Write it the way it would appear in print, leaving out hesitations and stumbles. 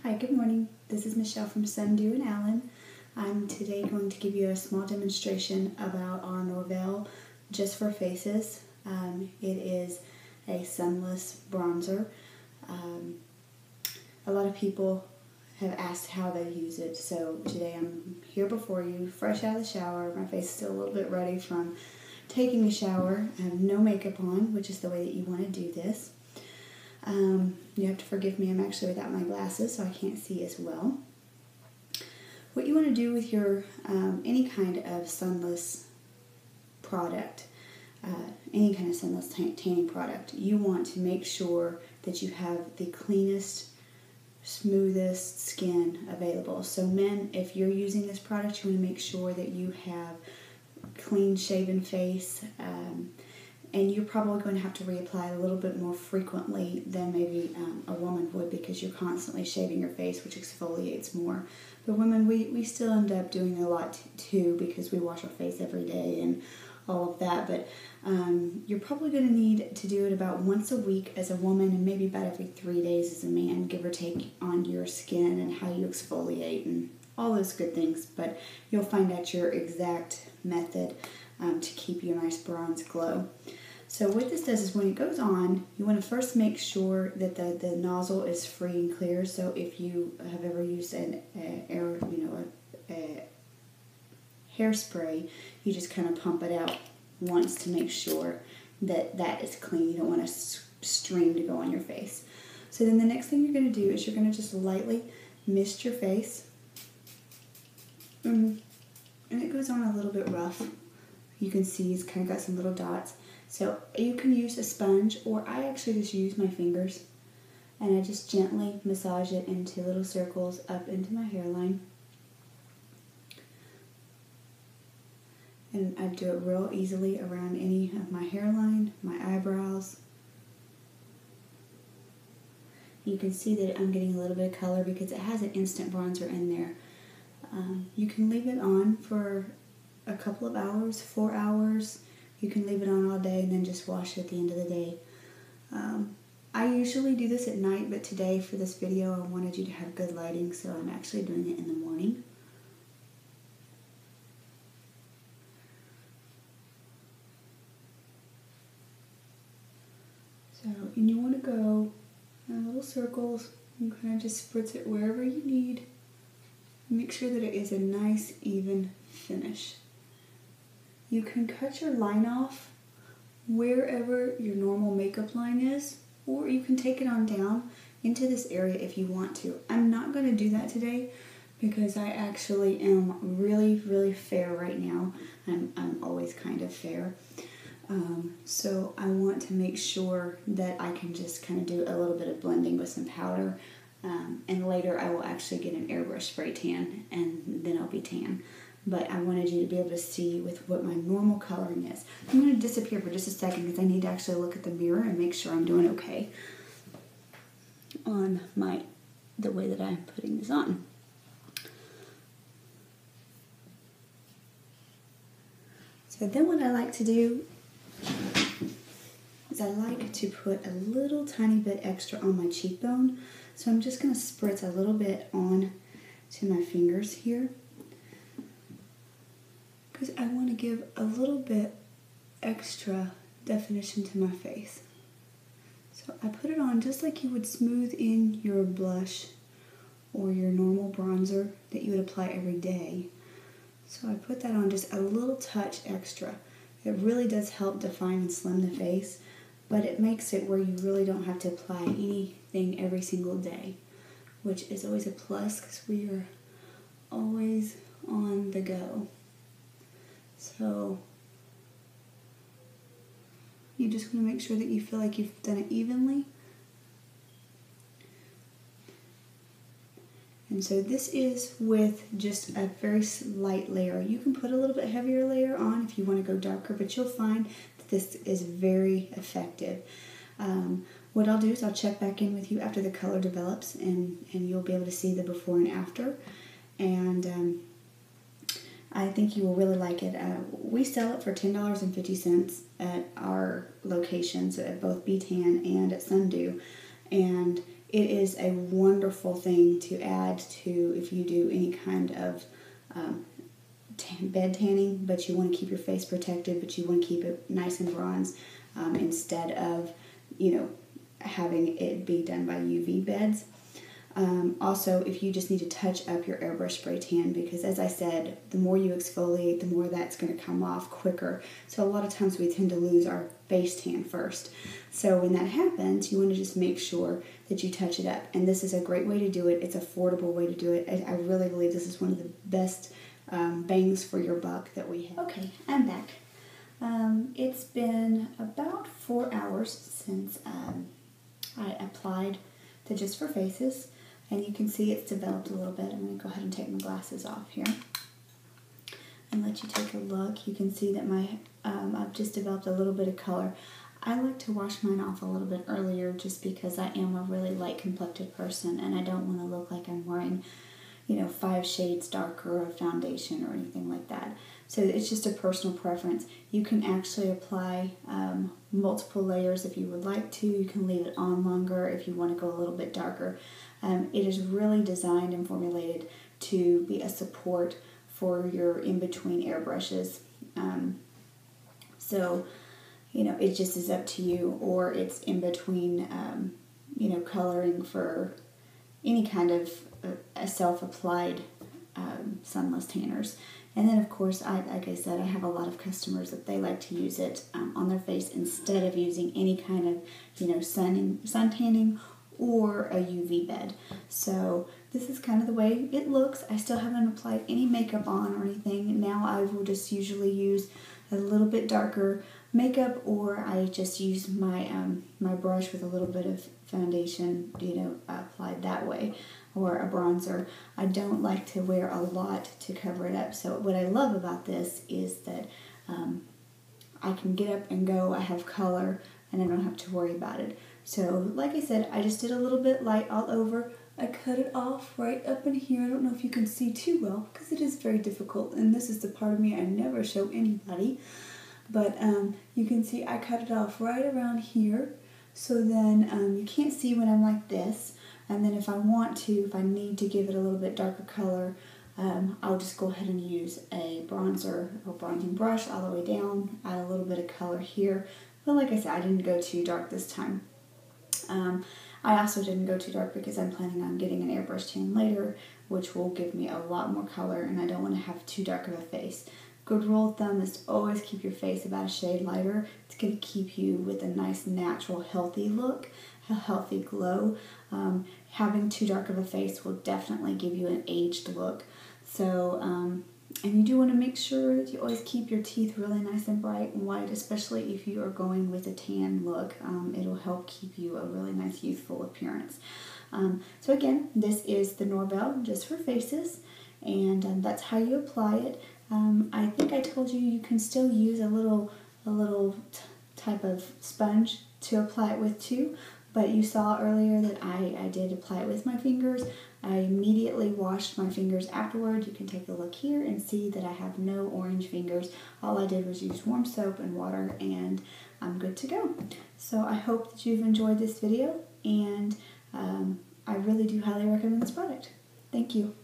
Hi, good morning. This is Michelle from Sunn and Allen. I'm today going to give you a small demonstration about our Norvell Just for Faces. It is a sunless bronzer. A lot of people have asked how they use it, so today I'm here before you, fresh out of the shower. My face is still a little bit ready from taking a shower. I have no makeup on, which is the way that you want to do this. You have to forgive me, I'm actually without my glasses, so I can't see as well. What you want to do with your any kind of sunless product, any kind of sunless tanning product, you want to make sure that you have the cleanest, smoothest skin available. So men, if you're using this product, you want to make sure that you have clean shaven face, and you're probably going to have to reapply a little bit more frequently than maybe a woman would, because you're constantly shaving your face, which exfoliates more. But women, we still end up doing a lot too, because we wash our face every day and all of that. But you're probably going to need to do it about once a week as a woman, and maybe about every 3 days as a man, give or take, on your skin and how you exfoliate and all those good things. But you'll find out your exact method to keep your nice bronze glow. So what this does is, when it goes on, you want to first make sure that the nozzle is free and clear. So if you have ever used a hairspray, you just kind of pump it out once to make sure that that is clean. You don't want a stream to go on your face. So then the next thing you're going to do is you're going to just lightly mist your face. And it goes on a little bit rough. You can see it's kind of got some little dots. So you can use a sponge, or I actually just use my fingers, and I just gently massage it into little circles up into my hairline. And I do it real easily around any of my hairline, my eyebrows. You can see that I'm getting a little bit of color because it has an instant bronzer in there. You can leave it on for a couple of hours, 4 hours. You can leave it on all day and then just wash it at the end of the day. I usually do this at night, but today for this video I wanted you to have good lighting, so I'm actually doing it in the morning. So, and you want to go in little circles and kind of just spritz it wherever you need. Make sure that it is a nice, even finish. You can cut your line off wherever your normal makeup line is, or you can take it on down into this area if you want to. I'm not going to do that today because I actually am really, really fair right now. I'm always kind of fair. So I want to make sure that I can just kind of do a little bit of blending with some powder. And later I will actually get an airbrush spray tan, and then I'll be tan. But I wanted you to be able to see with what my normal coloring is. I'm going to disappear for just a second because I need to actually look at the mirror and make sure I'm doing okay on the way that I'm putting this on. So then what I like to do is I like to put a little tiny bit extra on my cheekbone. So I'm just going to spritz a little bit on to my fingers here, because I want to give a little bit extra definition to my face. So I put it on just like you would smooth in your blush or your normal bronzer that you would apply every day. So I put that on just a little touch extra. It really does help define and slim the face, but it makes it where you really don't have to apply anything every single day, which is always a plus because we are always on the go. So you just want to make sure that you feel like you've done it evenly. And so this is with just a very light layer. You can put a little bit heavier layer on if you want to go darker, but you'll find that this is very effective. What I'll do is I'll check back in with you after the color develops, and you'll be able to see the before and after. And I think you will really like it. We sell it for $10.50 at our locations at both B-Tan and at Sunn. And it is a wonderful thing to add to if you do any kind of bed tanning, but you want to keep your face protected, but you want to keep it nice and bronze instead of, having it be done by UV beds. Also, if you just need to touch up your airbrush spray tan, because as I said, the more you exfoliate, the more that's going to come off quicker. So a lot of times we tend to lose our face tan first. So when that happens, you want to just make sure that you touch it up. And this is a great way to do it. It's an affordable way to do it. I really believe this is one of the best bangs for your buck that we have. Okay, I'm back. It's been about 4 hours since I applied the Just for Faces, and you can see it's developed a little bit. I'm going to go ahead and take my glasses off here and let you take a look. You can see that I've just developed a little bit of color. I like to wash mine off a little bit earlier just because I am a really light complected person and I don't want to look like I'm wearing 5 shades darker of foundation or anything like that. So it's just a personal preference. You can actually apply multiple layers if you would like to. You can leave it on longer if you want to go a little bit darker. It is really designed and formulated to be a support for your in-between airbrushes. So, it just is up to you, or it's in between, coloring for any kind of self-applied sunless tanners. And then, of course, like I said, I have a lot of customers that they like to use it on their face instead of using any kind of, sun tanning or a UV bed. So this is kind of the way it looks. I still haven't applied any makeup on or anything. Now I will just usually use a little bit darker makeup, or I just use my my brush with a little bit of foundation, applied that way, or a bronzer. I don't like to wear a lot to cover it up. So what I love about this is that I can get up and go. I have color and I don't have to worry about it. So like I said, I just did a little bit light all over. I cut it off right up in here. I don't know if you can see too well because it is very difficult, and this is the part of me I never show anybody. But you can see I cut it off right around here, so then you can't see when I'm like this. And then if I need to give it a little bit darker color, I'll just go ahead and use a bronzer or bronzing brush all the way down, add a little bit of color here. But like I said, I didn't go too dark this time. I also didn't go too dark because I'm planning on getting an airbrush tan later, which will give me a lot more color, and I don't want to have too dark of a face. Good rule of thumb is to always keep your face about a shade lighter. It's going to keep you with a nice, natural, healthy look, a healthy glow. Having too dark of a face will definitely give you an aged look. So, and you do want to make sure that you always keep your teeth really nice and bright and white, especially if you are going with a tan look. It'll help keep you a really nice, youthful appearance. So again, this is the Norvell Just for Faces, and that's how you apply it. I think I told you you can still use a little type of sponge to apply it with too, but you saw earlier that I did apply it with my fingers. I immediately washed my fingers afterward. You can take a look here and see that I have no orange fingers. All I did was use warm soap and water, and I'm good to go. So I hope that you've enjoyed this video, and I really do highly recommend this product. Thank you.